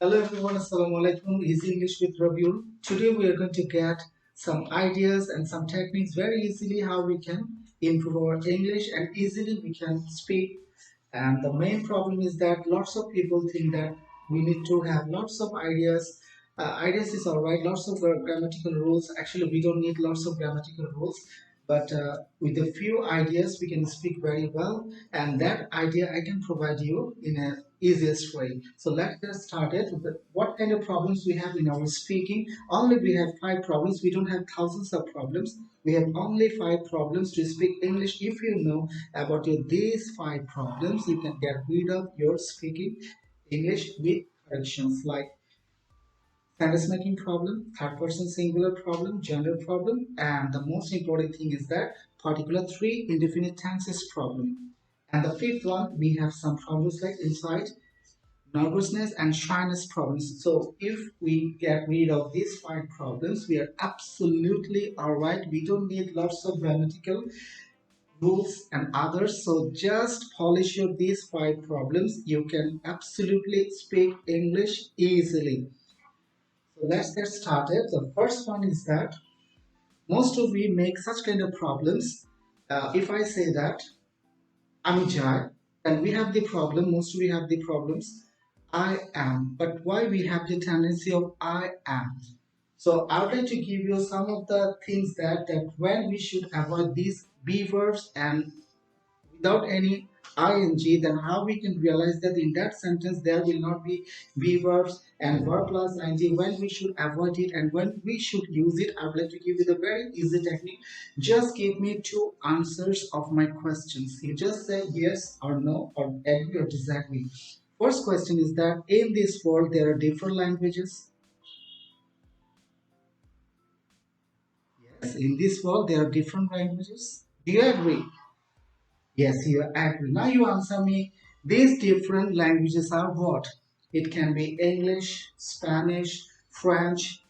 Hello everyone, Assalamu alaikum. Easy English with Rabiul. Today we are going to get some ideas and some techniques very easily how we can improve our English and easily we can speak. And the main problem is that lots of people think that we need to have lots of ideas. Ideas is alright, lots of grammatical rules. Actually, we don't need lots of grammatical rules, but with a few ideas we can speak very well, and that idea I can provide you in a easiest way. So let's get started with what kind of problems we have in our speaking. Only we have five problems. We don't have thousands of problems. We have only five problems to speak English. If you know about these five problems, you can get rid of your speaking English with corrections like sentence making problem, third person singular problem, gender problem, and the most important thing is that particular three indefinite tenses problem. And the fifth one, we have some problems like insight, nervousness, and shyness problems. So if we get rid of these five problems, we are absolutely alright. We don't need lots of grammatical rules and others. So just polish your these five problems. You can absolutely speak English easily. So let's get started. The first one is that most of we make such kind of problems. If I say that I'm Jai, and we have the problem, most we have the problems. I am, but why we have the tendency of I am? So I would like to give you some of the things that when we should avoid these be verbs and without any ing, then how we can realize that in that sentence there will not be be verbs and verb plus ing, when we should avoid it and when we should use it. I would like to give you the very easy technique. Just give me two answers of my questions. You just say yes or no or agree or disagree. First question is that in this world there are different languages. Yes, in this world there are different languages. Do you agree? Yes, you agree. Now you answer me. These different languages are what? It can be English, Spanish, French,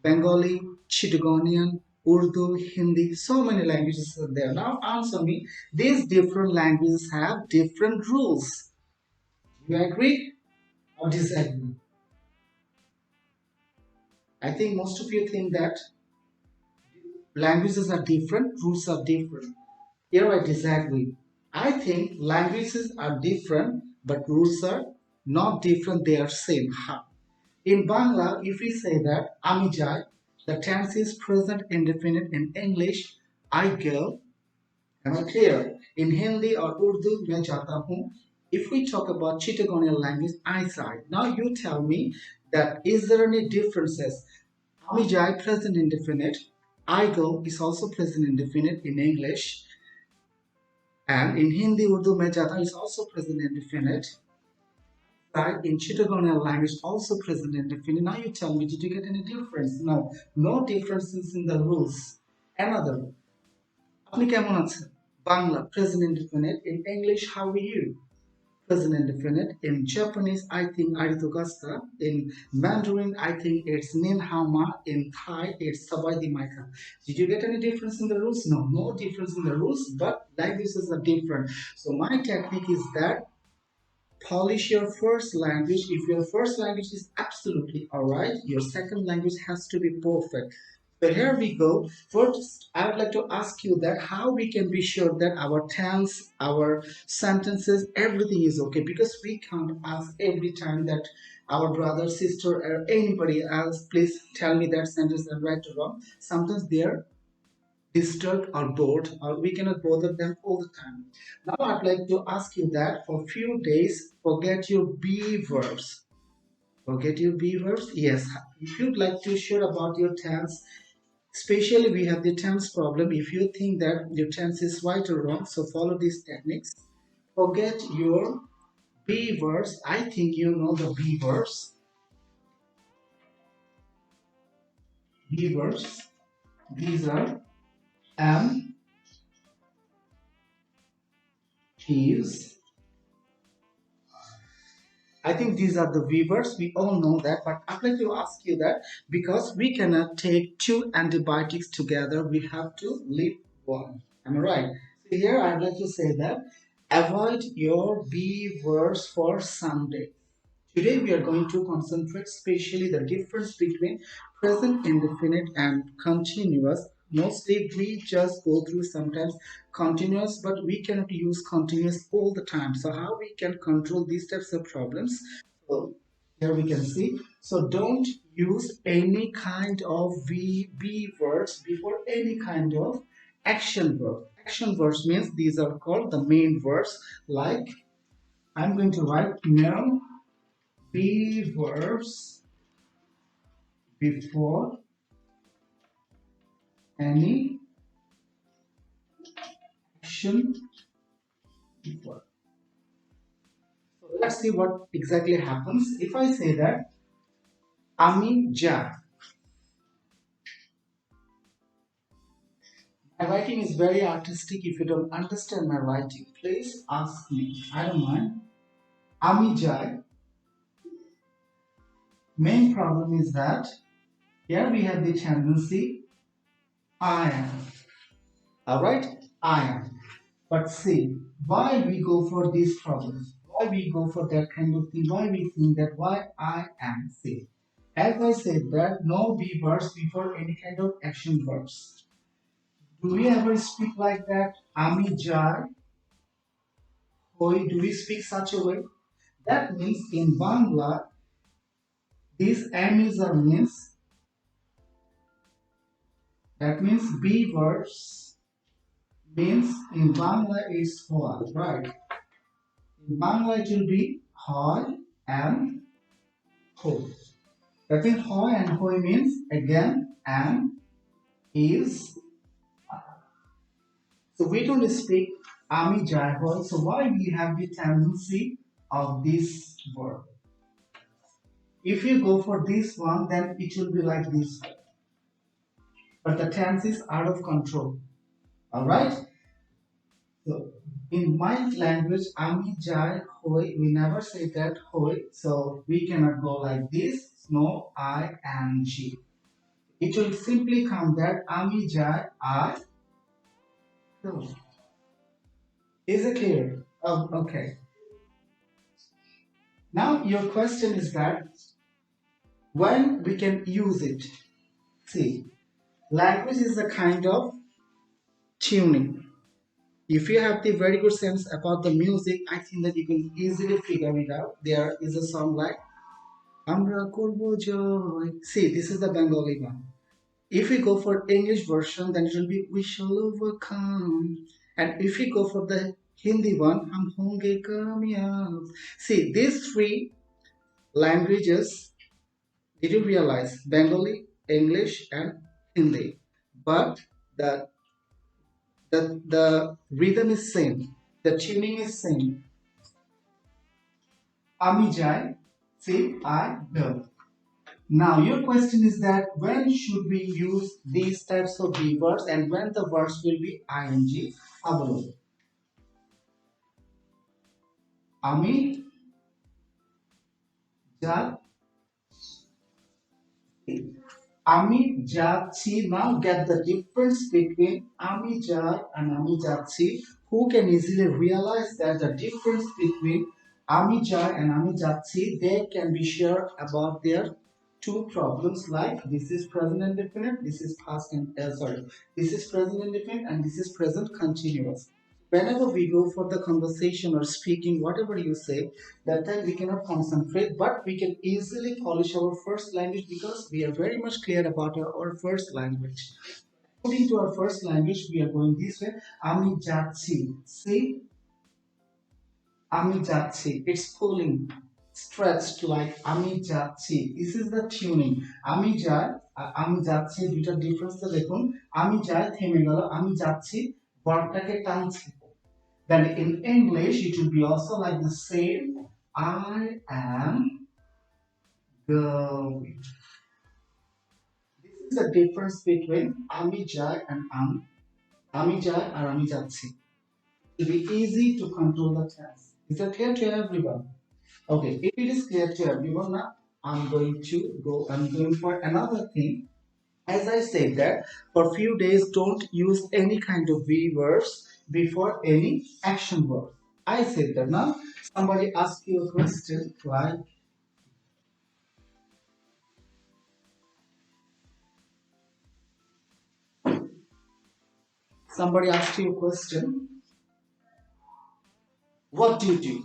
Bengali, Chittagonian, Urdu, Hindi. So many languages are there. Now answer me. These different languages have different rules. You agree or disagree? I think most of you think that languages are different, rules are different. Here I disagree. I think languages are different, but rules are not different, they are same. How? In Bangla, if we say that Ami jai, the tense is present indefinite. In English, I go. Am I clear? In Hindi or Urdu, मैं जाता हूँ. If we talk about Chittagonian language, I say. Now you tell me that is there any differences? Ami jai present indefinite. I go is also present indefinite in English. And in Hindi, Urdu, mein jata is also present indefinite. Right? In Chittagonian language, also present indefinite. Now you tell me, did you get any difference? No, no differences in the rules. Another, আপনি কেমন আছেন? Bangla, present indefinite. In English, how are you? Present indefinite. In Japanese, I think arito gasta. In Mandarin, I think it's nin hama. In Thai, it's sabai di maika. Did you get any difference in the rules? No, no difference in the rules, but languages are different. So my technique is that polish your first language. If your first language is absolutely all right, your second language has to be perfect. But here we go. First, I would like to ask you that how we can be sure that our tense, our sentences, everything is okay, because we can't ask every time that our brother, sister, or anybody else, please tell me that sentence is right or wrong. Sometimes they're disturbed or bored, or we cannot bother them all the time. Now I'd like to ask you that for few days, forget your be verbs. Forget your be verbs. Yes, if you'd like to share about your tense, especially we have the tense problem. If you think that your tense is right or wrong, so follow these techniques. Forget your be verbs. I think you know the be verbs. Be verbs. These are am, is, I think these are the weavers. We all know that, but I'd like to ask you that because we cannot take two antibiotics together, we have to leave one. Am I right? So here I'd like to say that avoid your B words for Sunday. Today we are going to concentrate especially the difference between present indefinite and continuous. Mostly we just go through sometimes continuous, but we cannot use continuous all the time. So how we can control these types of problems? So here we can see. So don't use any kind of VB words before any kind of action verb. Action verbs means these are called the main verbs. Like I'm going to write now be verbs before any action verb. So let's see what exactly happens if I say that আমি যাই. My writing is very artistic. If you don't understand my writing, please ask me. I don't mind. Ami Jai. Main problem is that here we have the tendency I am. Alright? I am. But see, why we go for these problems? Why we go for that kind of thing? Why we think that why I am say? As I said that no be verbs before any kind of action verbs. Do we ever speak like that? Ami jai, hoi, do we speak such a way? That means in Bangla, this amiza means that means be verbs means in Bangla is hoa, right? In Bangla it will be hoi and ho. That means hoi and hoi means again and is. So we don't speak ami jai hoi. So why we have the tendency of this verb? If you go for this one, then it will be like this. But the tense is out of control. Alright? So in my language, ami jai hoi, we never say that hoi. So we cannot go like this. No, I and G. It will simply come that ami jai I. No. Is it clear? Oh, okay. Now your question is that when we can use it. See, language is a kind of tuning. If you have the very good sense about the music, I think that you can easily figure it out. There is a song like Amra Korbo Joy. See, this is the Bengali one. If we go for English version, then it will be We Shall Overcome. And if we go for the Hindi one, Hum Honge Kamyab. See, these three languages, did you realize Bengali, English, and Hindi? But the the rhythm is same, the tuning is same. Ami jai, see, I go. Now your question is that when should we use these types of verbs and when the verbs will be ing? Available. Ami jai. আমি যাচ্ছি. Now get the difference between আমি যাই and আমি যাচ্ছি. Who can easily realize that the difference between আমি যাই and আমি যাচ্ছি, they can be sure about their two problems like this is present indefinite, this is past and sorry, this is present indefinite and this is present continuous. Whenever we go for the conversation or speaking, whatever you say, that time we cannot concentrate, but we can easily polish our first language because we are very much clear about our first language. According to our first language, we are going this way. Ami jatsi. See, ami jatsi. It's pulling, stretched like ami jatsi. This is the tuning. Ami jai, ami jatsi. দুইটা difference দেখুন. আমি যাই থেমে গেল. আমি যাচ্ছি বর্বটাকে টানছি. Then in English, it will be also like the same. I am going. This is the difference between আমি যাই and আমি যাই আর আমি যাচ্ছি. It will be easy to control the tense. Is that clear to everyone? Okay, if it is clear to everyone now, I'm going to go. I'm going for another thing. As I said that for few days, don't use any kind of V verbs before any action verb. I said that now somebody asks you a question like Somebody asked you a question. What do you do?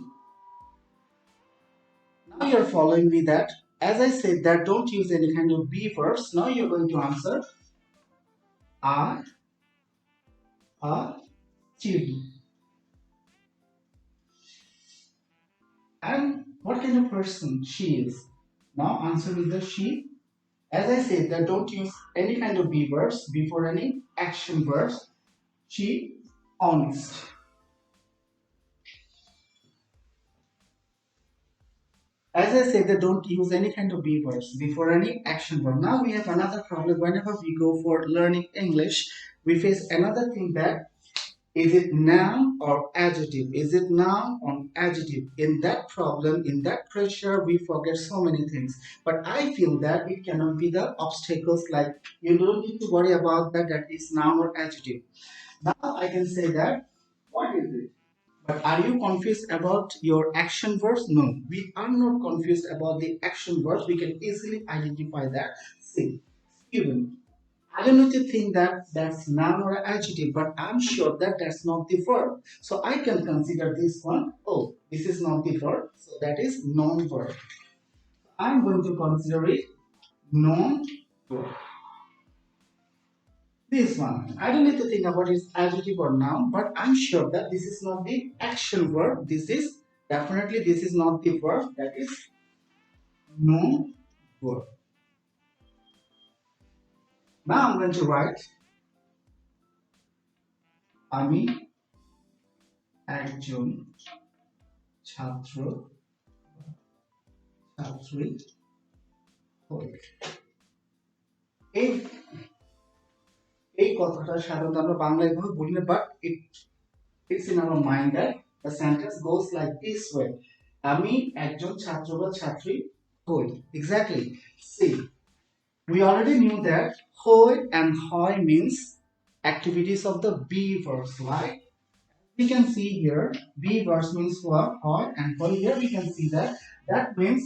Now you're following me that. As I said that don't use any kind of be verbs. Now you're going to answer are a student. And what kind of person she is? Now answer with the she. As I said that don't use any kind of be verbs before any action verbs. She honest. As I said that don't use any kind of be verbs before any action verb. Now we have another problem whenever we go for learning English. We face another thing that is it noun or adjective? Is it noun or adjective? In that problem, in that pressure, we forget so many things. But I feel that it cannot be the obstacles like you don't need to worry about that, that is noun or adjective. Now I can say that, what is it? But are you confused about your action verbs? No, we are not confused about the action verbs. We can easily identify that. See, student. I don't know if you think that that's noun or adjective, but I'm sure that that's not the verb. So I can consider this one. Oh, this is not the verb. So that is non-verb. I'm going to consider it non-verb. This one. I don't need to think about its adjective or noun, but I'm sure that this is not the action verb. This is definitely this is not the verb. That is non-verb. Now I'm going to write আমি একজন ছাত্র ছাত্রী হই। এই এই কথাটা সাধারণত আমরা বাংলায় এভাবে বলি না, but it's in our mind that the sentence goes like this way. আমি একজন ছাত্র বা ছাত্রী হই। Exactly. See, we already knew that hoi and hoi means activities of the be verbs, right? We can see here be verbs means what? Hoi, and hoi here we can see that that means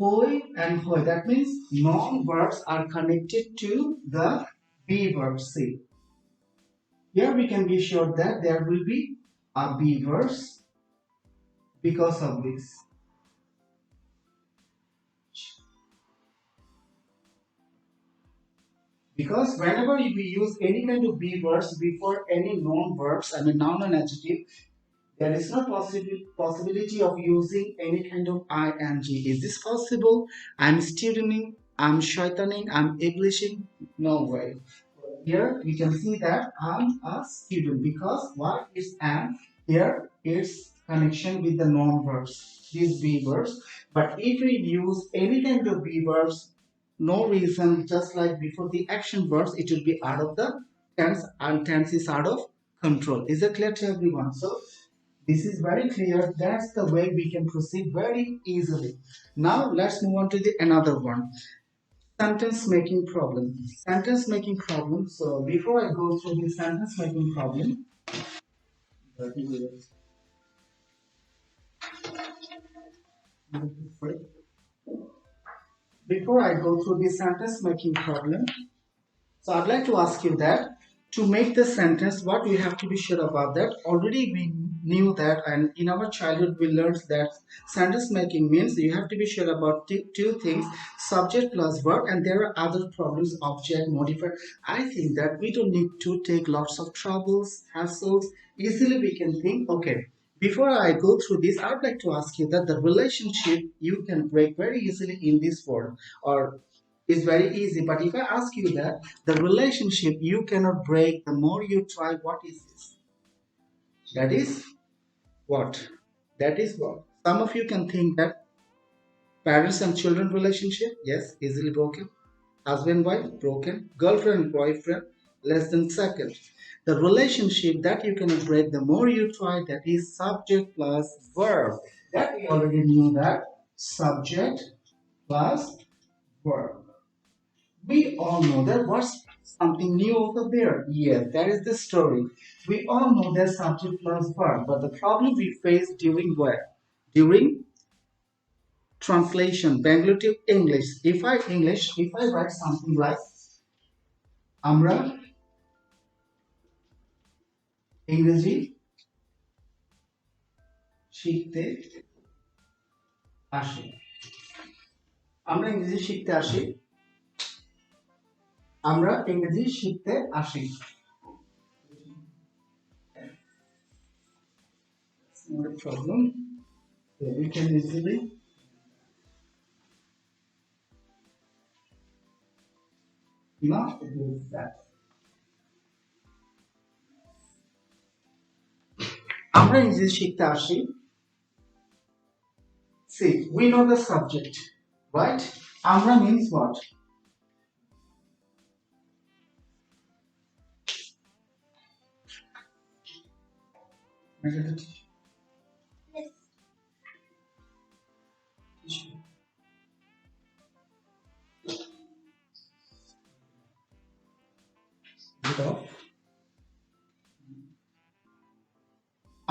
hoi and hoi. That means non-verbs are connected to the be verb. See, here we can be sure that there will be a be verbs because of this. Because whenever we use any kind of be verbs before any non-verbs, I mean noun and adjective, there is no possibility of using any kind of ing. Is this possible? I'm studying, I'm shaitaning, I'm Englishing? No way. Here we can see that I'm a student because what is am? Here is connection with the non-verbs, these be verbs. But if we use any kind of be verbs, no reason, just like before the action verbs, it will be out of the tense and tense is out of control. Is it clear to everyone? So this is very clear. That's the way we can proceed very easily. Now let's move on to the another one. Sentence making problem. Sentence making problem. So before I go through the sentence making problem, before I go through the sentence making problem, so I'd like to ask you that to make the sentence, what we have to be sure about that. Already we knew that, and in our childhood we learned that sentence making means you have to be sure about two things: subject plus verb, and there are other problems: object, modifier. I think that we don't need to take lots of troubles, hassles. Easily we can think, okay. Before I go through this, I'd like to ask you that the relationship you can break very easily in this world, or is very easy. But if I ask you that the relationship you cannot break, the more you try, what is this? That is what? That is what? Some of you can think that parents and children relationship, yes, easily broken. Husband wife, broken. Girlfriend boyfriend, less than second. The relationship that you cannot break, the more you try, that is subject plus verb. That we already knew that subject plus verb. We all know there was something new over there. Yes, that is the story. We all know there's subject plus verb, but the problem we face during where? During translation, Bangalore to English. If I write something like আমরা ইংরেজি শিখতে আসি। আমরা ইংরেজি শিখতে আসি। আমরা ইংরেজি শিখতে আসি। Not a problem. So we can easily not do that. আমরা ইংরেজি শিখতে আসি। See, we know the subject, right? আমরা means what?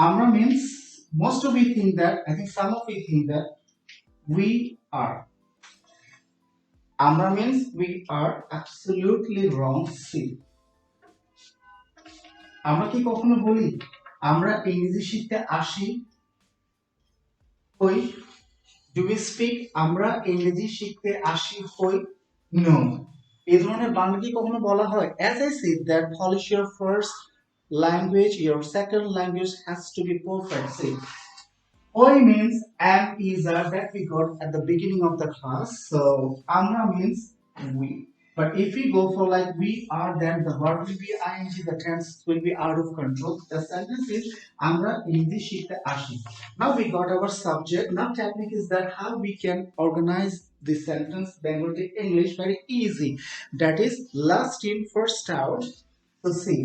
Amra means most of you think that, I think some of you think that we are. Amra means we are absolutely wrong. See, আমরা কি কখনো বলি আমরা ইংরেজি শিখতে আসি হই? Do we speak আমরা ইংরেজি শিখতে আসি হই? No. এই ধরনের বাংলা কি কখনো বলা হয়? As I said that polish your first language, your second language has to be perfect. See, Oi means am is are that we got at the beginning of the class. So Amra means we. But if we go for like we are, then the verb will be ing, the tense will be out of control. The sentence is Amra English shikte ashi. Now we got our subject. Now technique is that how we can organize the sentence Bengali English very easy. That is last in first out. So see,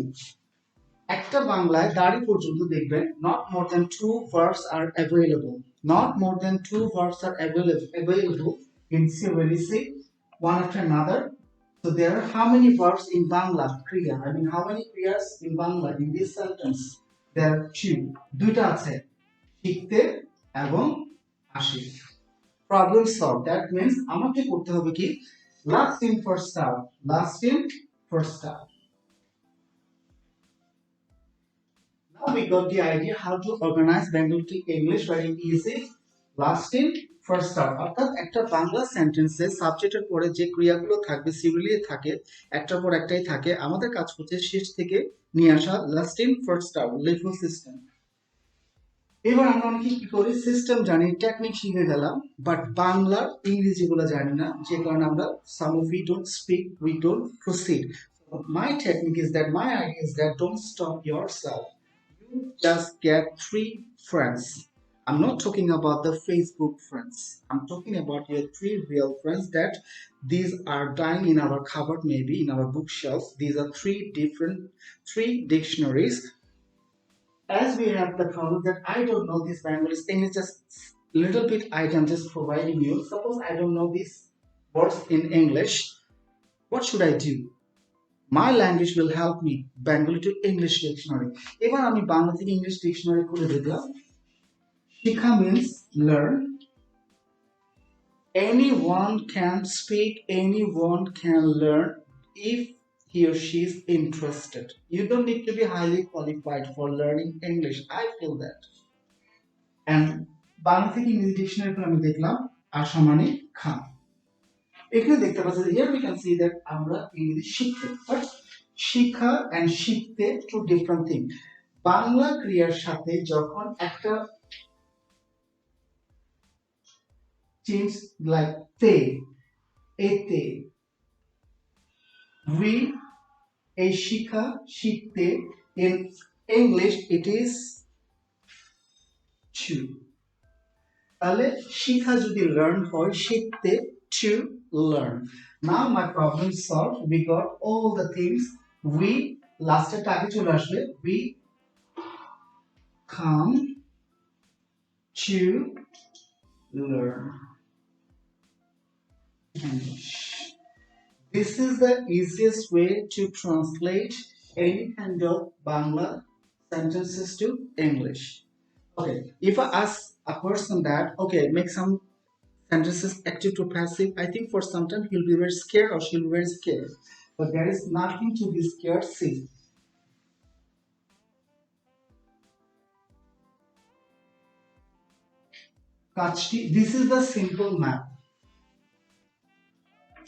একটা বাংলায় দাঁড়ি পর্যন্ত দেখবেন not more than two verbs are available. Not more than two verbs are available in CVLC, one after another. So there are how many verbs in Bangla? Kriya. I mean, how many kriyas in Bangla in this sentence? There are two. দুইটা আছে শিখতে এবং আসি। Problem solved. That means আমাকে করতে হবে কি last in first out. Last in first out. Now we got the idea how to organize Bengali to English very easy. Last in first out. অর্থাৎ একটা বাংলা সেন্টেন্সে সাবজেক্টের পরে যে ক্রিয়াগুলো থাকবে সিভিলি থাকে একটার পর একটাই থাকে আমাদের কাজ হচ্ছে শেষ থেকে নিয়ে আসা last in first out LIFO system. এবার আমরা অনেকে কি করি সিস্টেম জানি টেকনিক শিখে গেলাম বাট বাংলার ইংরেজি গুলো জানি না যে কারণে আমরা some of we don't speak we don't proceed. My technique is that my idea is that don't stop yourself. You just get three friends. I'm not talking about the Facebook friends. I'm talking about your three real friends that these are dying in our cupboard, maybe in our bookshelf. These are three dictionaries. As we have the problem that I don't know this Bengali thing is just little bit I can just providing you. Suppose I don't know these words in English, what should I do? My language will help me. Bengali to English dictionary. এবার আমি বাংলা থেকে English dictionary খুলে দেখলাম শিখা means learn. Anyone can speak, anyone can learn if he or she is interested. You don't need to be highly qualified for learning English. I feel that. And Bangla থেকে ইংরেজি dictionary করে আমি দেখলাম আশা মানে খান। এখানে দেখতে পাচ্ছি here we can see that আমরা ইংরেজি শিখতে বাট শিখা and শিখতে two different thing. বাংলা ক্রিয়ার সাথে যখন একটা চেঞ্জ লাইক তে এতে we এই শিখা শিখতে in English it is to. তাহলে শিখা যদি learn হয় শিখতে to learn. Now my problem solved. We got all the things. We last টাকে চলে আসবে we come to learn English. This is the easiest way to translate any kind of Bangla sentences to English. Okay, if I ask a person that, okay, make some sentences active to passive, I think for some time he'll be very scared or she'll be very scared. But there is nothing to be scared. See, Kachti. This is the simple map.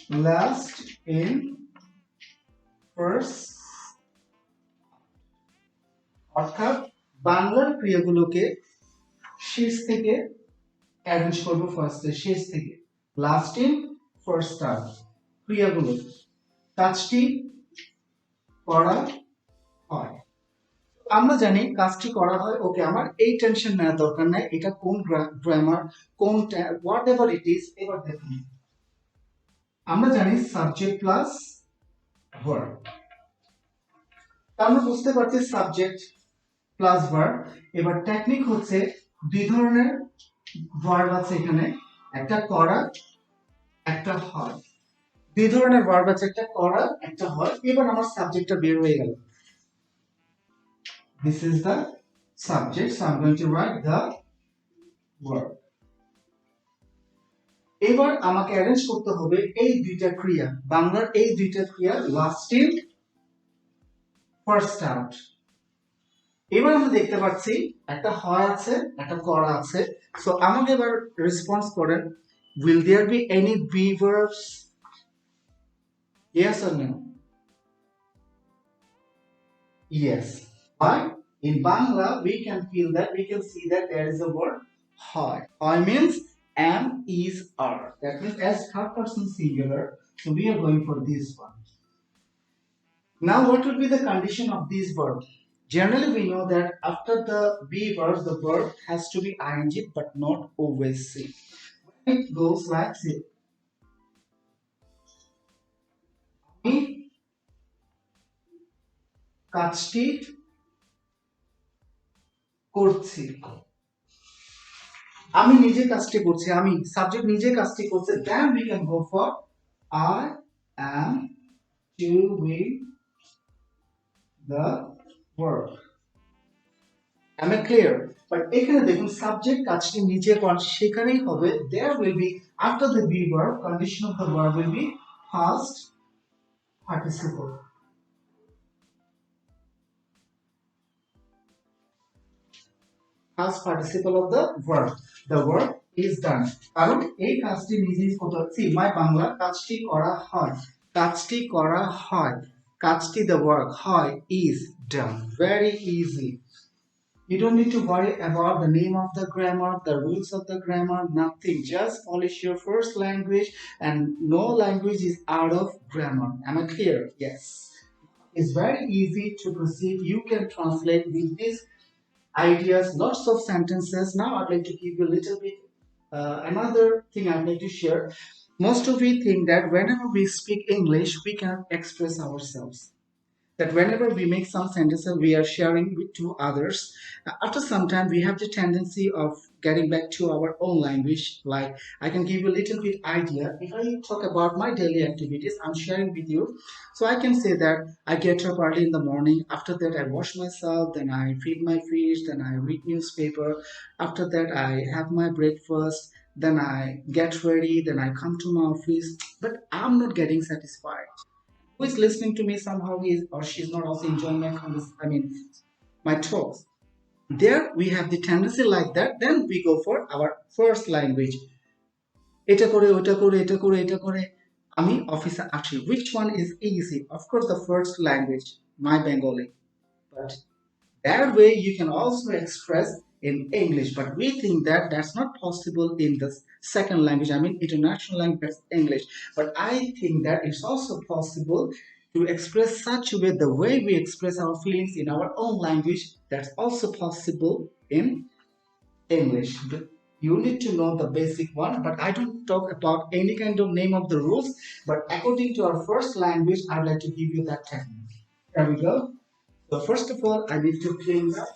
Last in first, অর্থাৎ বাংলার ক্রিয়াগুলোকে শেষ থেকে arrange করবো ফার্স্টে, শেষ থেকে last in first start. ক্রিয়াগুলো কাজটি করা হয়, আমরা জানি কাজটি করা হয়। ওকে, আমার এই টেনশন নেওয়ার দরকার নাই এটা কোন গ্রামার, কোন হোয়াট এভার ইট ইজ। এবার দেখুন, আমরা জানি সাবজেক্ট প্লাস ভার্ব। আমরা বুঝতে পারছি সাবজেক্ট প্লাস ভার্ব। এবার টেকনিক হচ্ছে দুই ধরনের ভার্ব আছে এখানে, একটা করা, একটা হয়। দুই ধরনের ভার্ব আছে, একটা করা, একটা হয়। এবার আমার সাবজেক্টটা বের হয়ে গেল। This is the subject, so I'm going to write the verb. এবার আমাকে অ্যারেঞ্জ করতে হবে এই দুইটা ক্রিয়া, বাংলার এই দুইটা ক্রিয়া লাস্ট ইন ফার্স্ট আউট। এবার আমরা দেখতে পাচ্ছি একটা হয় আছে, একটা করা আছে। সো আমাকে এবার রেসপন্স করেন, will there be any be verbs? Yes or no? Yes. Why? In Bangla we can feel that, we can see that there is a word হয়. হয় means am, is, are. That means as third person singular. So we are going for this one. Now what would be the condition of this verb? Generally we know that after the be verbs the verb has to be ing but not always c. It goes like this. আমি কাজটি করছি, আমি নিজে কাজটি করছি, আমি subject নিজে কাজটি করছে, then we can go for I am doing the work. Am I clear? But এখানে দেখুন সাবজেক্ট কাজটি নিজে করে, সেখানেই হবে there will be after the be verb, condition of the verb will be past participle. Past participle of the verb. The work is done. কারণ এই কাজটি নিজেই করতে হচ্ছে। my বাংলা কাজটি করা হয়, কাজটি করা হয়, কাজটি the work হয় is done. Very easy. You don't need to worry about the name of the grammar, the rules of the grammar, nothing. Just polish your first language and no language is out of grammar. Am I clear? Yes. It's very easy to proceed. You can translate with these ideas, lots of sentences. Now I'd like to give you a little bit another thing I'd like to share. Most of we think that whenever we speak English, we can express ourselves. That whenever we make some sentences we are sharing with two others, after some time we have the tendency of getting back to our own language. Like I can give you a little bit idea. If I talk about my daily activities I'm sharing with you, so I can say that I get up early in the morning, after that I wash myself, then I feed my fish, then I read newspaper, after that I have my breakfast, then I get ready, then I come to my office. But I'm not getting satisfied. Who is listening to me somehow he is or she is not also enjoying my my talks. There we have the tendency like that. Then we go for our first language. এটা করে ওটা করে এটা করে এটা করে আমি অফিসে আসি. Which one is easy? Of course the first language, my Bengali. But that way you can also express in English, but we think that that's not possible in the second language. International language, English. But I think that it's also possible to express such a way, the way we express our feelings in our own language, that's also possible in English. But you need to know the basic one, but I don't talk about any kind of name of the rules, but according to our first language, I'd like to give you that technique. There we go. So first of all, I need to clean that.